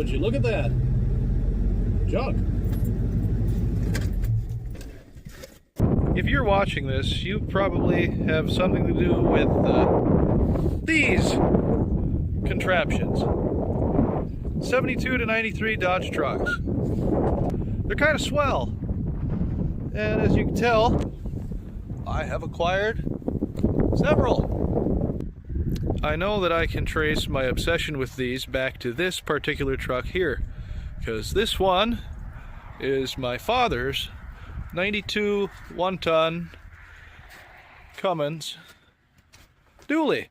would you look at that? Junk. If you're watching this, you probably have something to do with these contraptions. 72 to 93 Dodge trucks. They're kind of swell. And as you can tell, I have acquired several. I know that I can trace my obsession with these back to this particular truck here, because this one is my father's 92 one-ton Cummins dually.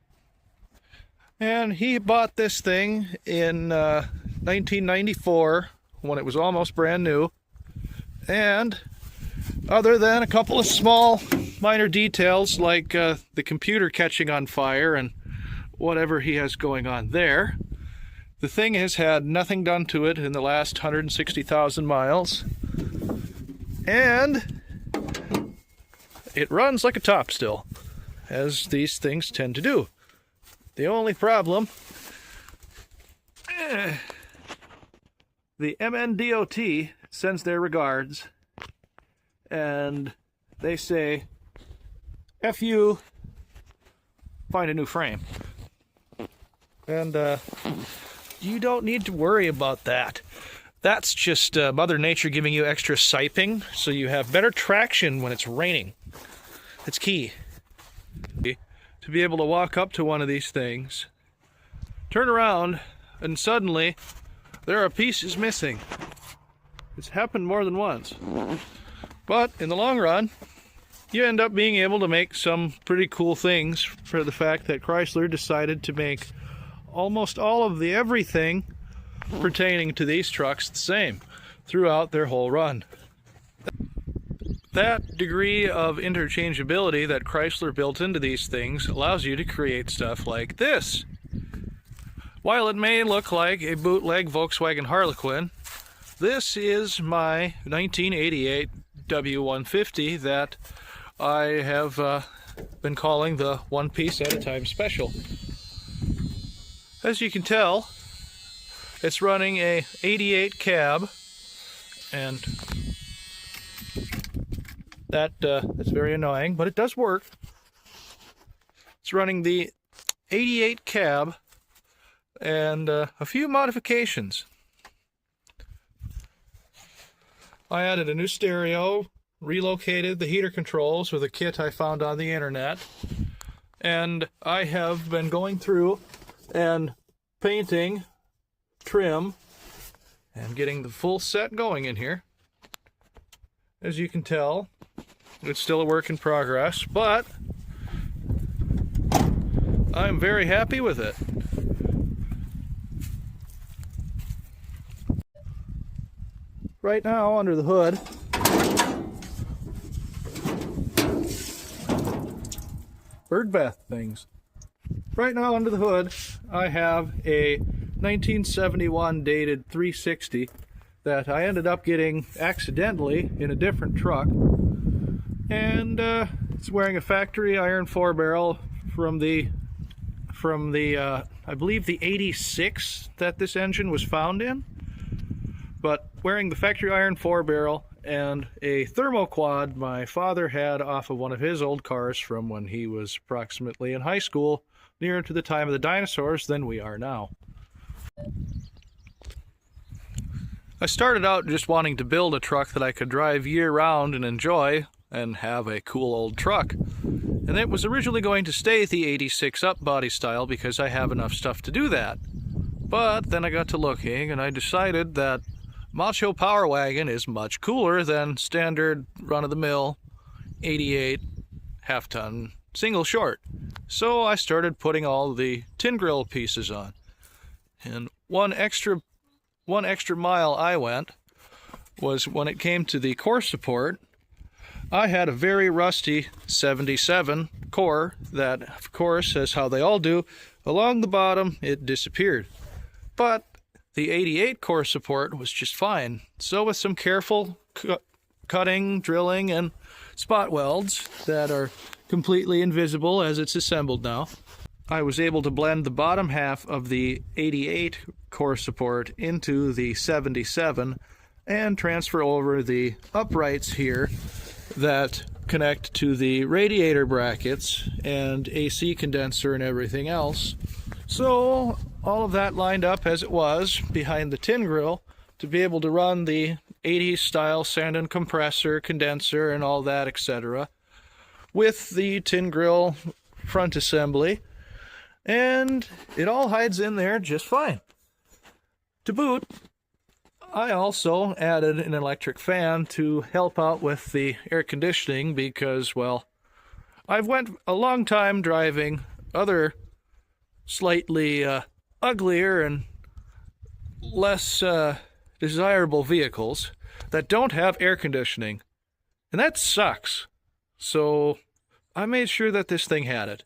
And he bought this thing in 1994 when it was almost brand new. And other than a couple of small minor details like the computer catching on fire and whatever he has going on there, the thing has had nothing done to it in the last 160,000 miles. And it runs like a top still, as these things tend to do. The only problem, the MNDOT sends their regards, and they say, F you, find a new frame. And you don't need to worry about that. That's just Mother Nature giving you extra siping so you have better traction when it's raining. It's key. To be able to walk up to one of these things, turn around, and suddenly there are pieces missing. It's happened more than once. But in the long run, you end up being able to make some pretty cool things for the fact that Chrysler decided to make almost all of the everything pertaining to these trucks the same throughout their whole run. That degree of interchangeability that Chrysler built into these things allows you to create stuff like this. While it may look like a bootleg Volkswagen Harlequin, this is my 1988 W150 that I have been calling the one piece at a time special. As you can tell, it's running a 88 cab, and that's very annoying, but it does work. It's running the 88 cab and a few modifications. I added a new stereo, relocated the heater controls with a kit I found on the internet, and I have been going through and painting, trim, and getting the full set going in here. As you can tell, it's still a work in progress, but I'm very happy with it. Right now, under the hood, bird bath things. Right now, under the hood, I have a 1971 dated 360 that I ended up getting accidentally in a different truck. And it's wearing a factory iron 4-barrel from the I believe the 86 that this engine was found in. But wearing the factory iron 4-barrel and a thermoquad my father had off of one of his old cars from when he was approximately in high school, nearer to the time of the dinosaurs than we are now. I started out just wanting to build a truck that I could drive year-round and enjoy and have a cool old truck. And it was originally going to stay the 86 up body style because I have enough stuff to do that. But then I got to looking and I decided that Macho Power Wagon is much cooler than standard run-of-the-mill 88 half-ton single short. So I started putting all the tin grill pieces on. And one extra mile I went was when it came to the core support. I had a very rusty 77 core that, of course, as how they all do, along the bottom it disappeared. But the 88 core support was just fine. So with some careful cutting, drilling, and spot welds that are completely invisible as it's assembled now, I was able to blend the bottom half of the 88 core support into the 77 and transfer over the uprights here that connect to the radiator brackets and AC condenser and everything else. So all of that lined up as it was behind the tin grill to be able to run the 80s style sand and compressor, condenser, and all that, etc. with the tin grill front assembly. And it all hides in there just fine. To boot, I also added an electric fan to help out with the air conditioning because, well, I've went a long time driving other slightly uglier and less desirable vehicles that don't have air conditioning, and that sucks. So I made sure that this thing had it.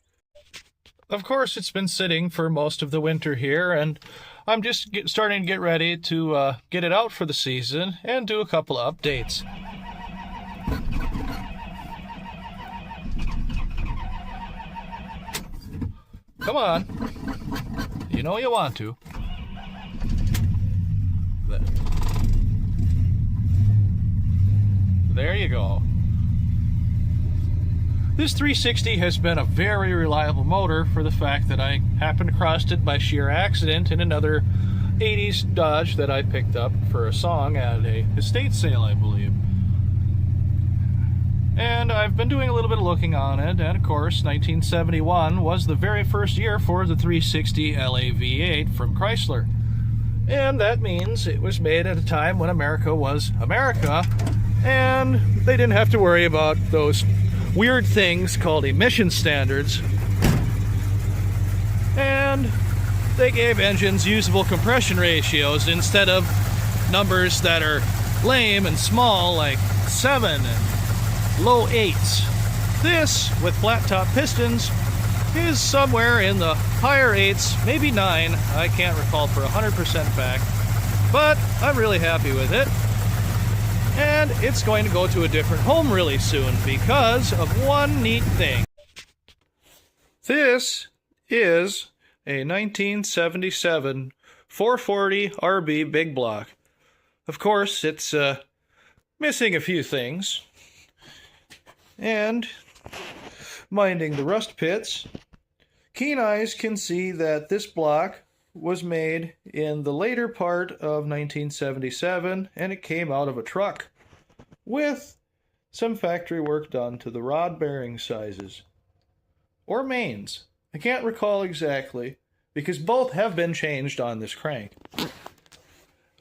Of course, it's been sitting for most of the winter here, and I'm just starting to get ready to get it out for the season and do a couple of updates. Come on. You know you want to. There you go. This 360 has been a very reliable motor for the fact that I happened across it by sheer accident in another 80s Dodge that I picked up for a song at a estate sale, I believe. And I've been doing a little bit of looking on it, and of course 1971 was the very first year for the 360 LA-V8 from Chrysler. And that means it was made at a time when America was America, and they didn't have to worry about those weird things called emission standards, and they gave engines usable compression ratios instead of numbers that are lame and small like 7 and low 8s. This, with flat top pistons, is somewhere in the higher 8s, maybe 9. I can't recall for 100% fact, but I'm really happy with it. And it's going to go to a different home really soon because of one neat thing. This is a 1977 440 RB big block. Of course, it's missing a few things. And minding the rust pits, keen eyes can see that this block was made in the later part of 1977, and it came out of a truck with some factory work done to the rod bearing sizes or mains. I can't recall exactly because both have been changed on this crank.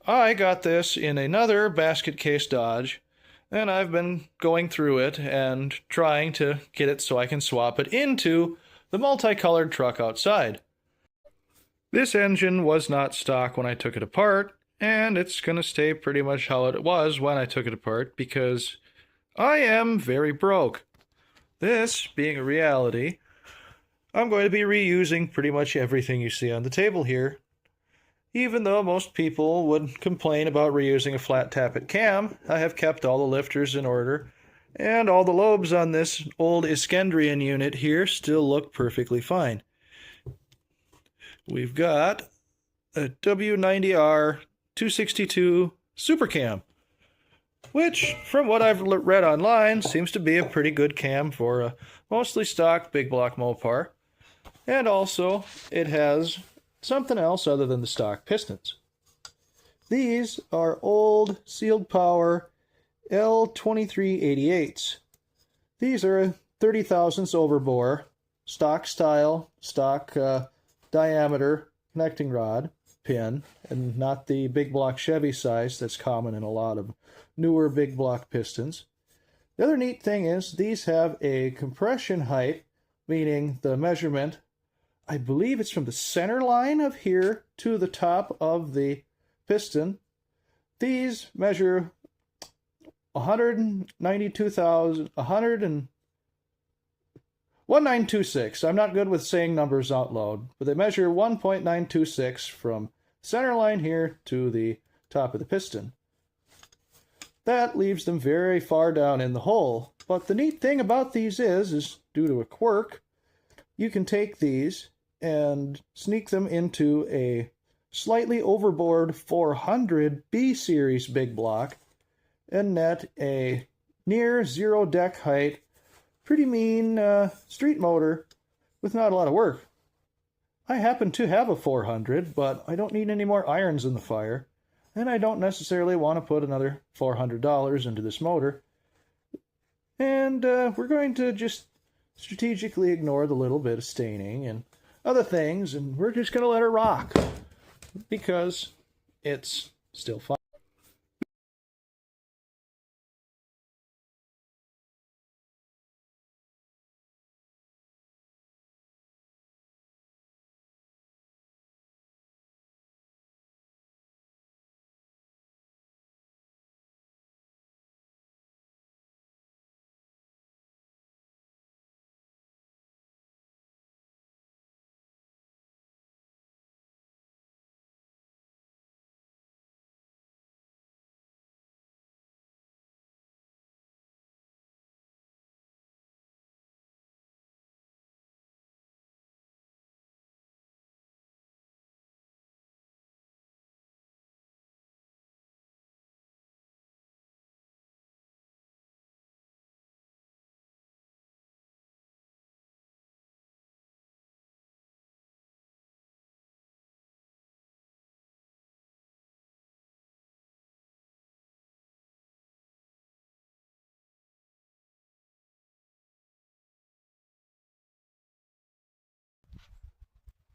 I got this in another basket case Dodge, and I've been going through it and trying to get it so I can swap it into the multicolored truck outside. This engine was not stock when I took it apart, and it's going to stay pretty much how it was when I took it apart because I am very broke. This being a reality, I'm going to be reusing pretty much everything you see on the table here. Even though most people would complain about reusing a flat tappet cam, I have kept all the lifters in order, and all the lobes on this old Iskendrian unit here still look perfectly fine. We've got a W90R 262 Super Cam, which, from what I've read online, seems to be a pretty good cam for a mostly stock big block Mopar. And also, it has something else other than the stock pistons. These are old sealed power L2388s. These are 30 thousandths overbore, stock style, stock diameter connecting rod pin, and not the big block Chevy size that's common in a lot of newer big block pistons. The other neat thing is these have a compression height, meaning the measurement, I believe it's from the center line of here to the top of the piston. These measure 1926. I'm not good with saying numbers out loud, but they measure 1.926 from center line here to the top of the piston. That leaves them very far down in the hole. But the neat thing about these is due to a quirk, you can take these and sneak them into a slightly overboard 400 B series big block and net a near zero deck height, pretty mean street motor with not a lot of work. I happen to have a 400, but I don't need any more irons in the fire, and I don't necessarily want to put another $400 into this motor. And we're going to just strategically ignore the little bit of staining and other things, and we're just going to let it rock because it's still fun.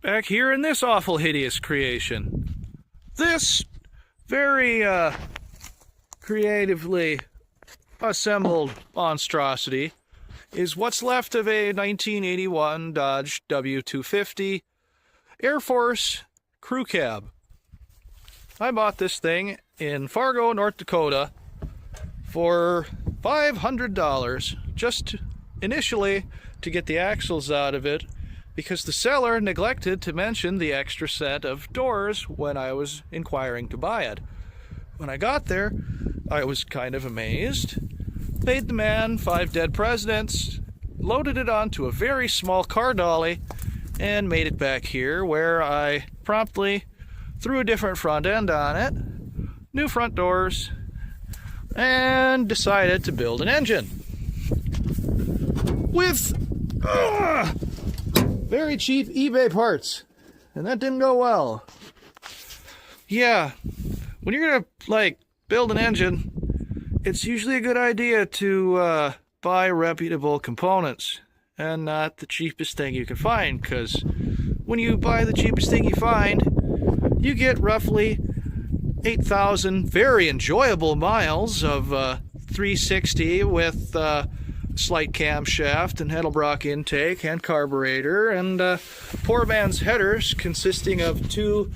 Back here in this awful hideous creation. This very creatively assembled monstrosity is what's left of a 1981 Dodge W250 Air Force crew cab. I bought this thing in Fargo, North Dakota for $500 just initially to get the axles out of it, because the seller neglected to mention the extra set of doors when I was inquiring to buy it. When I got there, I was kind of amazed. Paid the man 5 dead presidents, loaded it onto a very small car dolly, and made it back here, where I promptly threw a different front end on it, new front doors, and decided to build an engine. With very cheap eBay parts, and that didn't go well. Yeah, when you're gonna build an engine, it's usually a good idea to buy reputable components and not the cheapest thing you can find, because when you buy the cheapest thing you find, you get roughly 8,000 very enjoyable miles of 360 with slight camshaft and Edelbrock intake and carburetor, and poor man's headers consisting of 2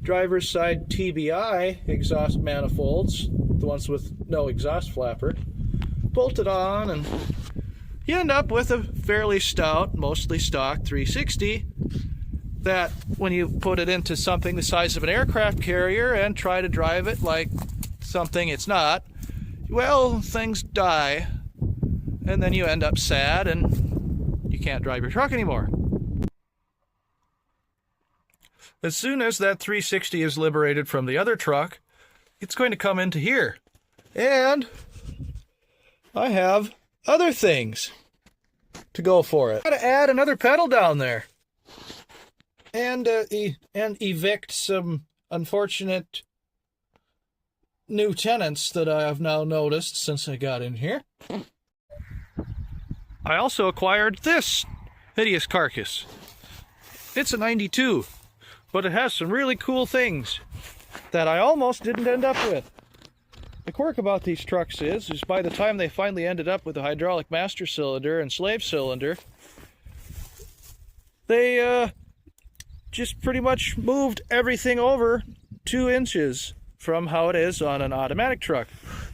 driver's side TBI exhaust manifolds, the ones with no exhaust flapper, bolted on, and you end up with a fairly stout, mostly stock 360 that when you put it into something the size of an aircraft carrier and try to drive it like something it's not, well, things die. And then you end up sad and you can't drive your truck anymore. As soon as that 360 is liberated from the other truck, it's going to come into here. And I have other things to go for it. I've got to add another pedal down there. And evict some unfortunate new tenants that I have now noticed since I got in here. I also acquired this hideous carcass. It's a 92, but it has some really cool things that I almost didn't end up with. The quirk about these trucks is by the time they finally ended up with a hydraulic master cylinder and slave cylinder, they just pretty much moved everything over 2 inches from how it is on an automatic truck,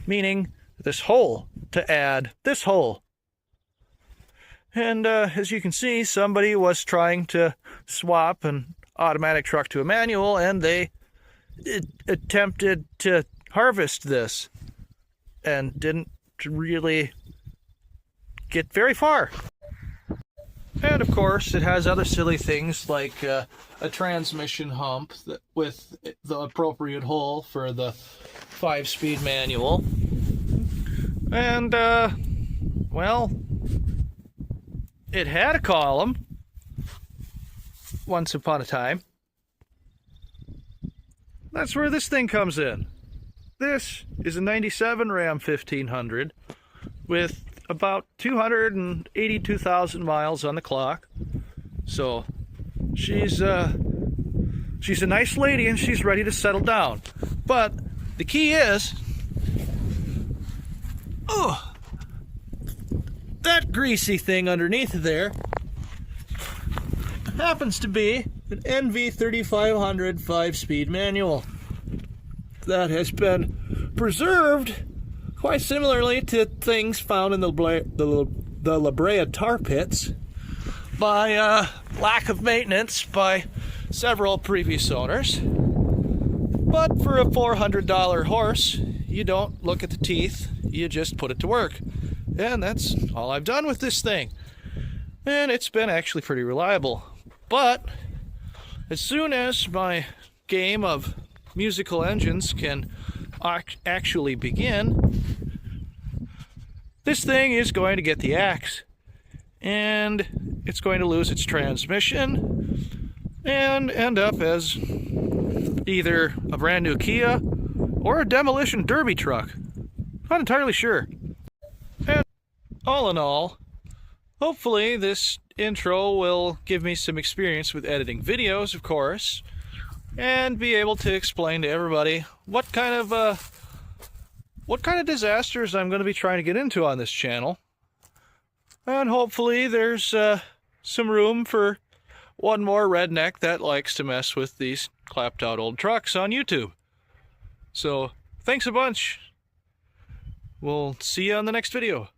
meaning this hole to add this hole. And as you can see, somebody was trying to swap an automatic truck to a manual, and they attempted to harvest this and didn't really get very far. And of course, it has other silly things like a transmission hump with the appropriate hole for the 5-speed manual. And, well, it had a column once upon a time. That's where this thing comes in. This is a 97 Ram 1500 with about 282,000 miles on the clock. So she's a nice lady and she's ready to settle down. But the key is, oh, that greasy thing underneath there happens to be an NV3500 5-speed manual that has been preserved quite similarly to things found in the La Brea tar pits by lack of maintenance by several previous owners. But for a $400 horse, you don't look at the teeth, you just put it to work. And that's all I've done with this thing. And it's been actually pretty reliable. But as soon as my game of musical engines can actually begin, this thing is going to get the axe, and it's going to lose its transmission and end up as either a brand new Kia or a demolition derby truck. Not entirely sure. And all in all, hopefully this intro will give me some experience with editing videos, of course, and be able to explain to everybody what kind of disasters I'm going to be trying to get into on this channel. And hopefully there's some room for one more redneck that likes to mess with these clapped out old trucks on YouTube. So thanks a bunch. We'll see you on the next video.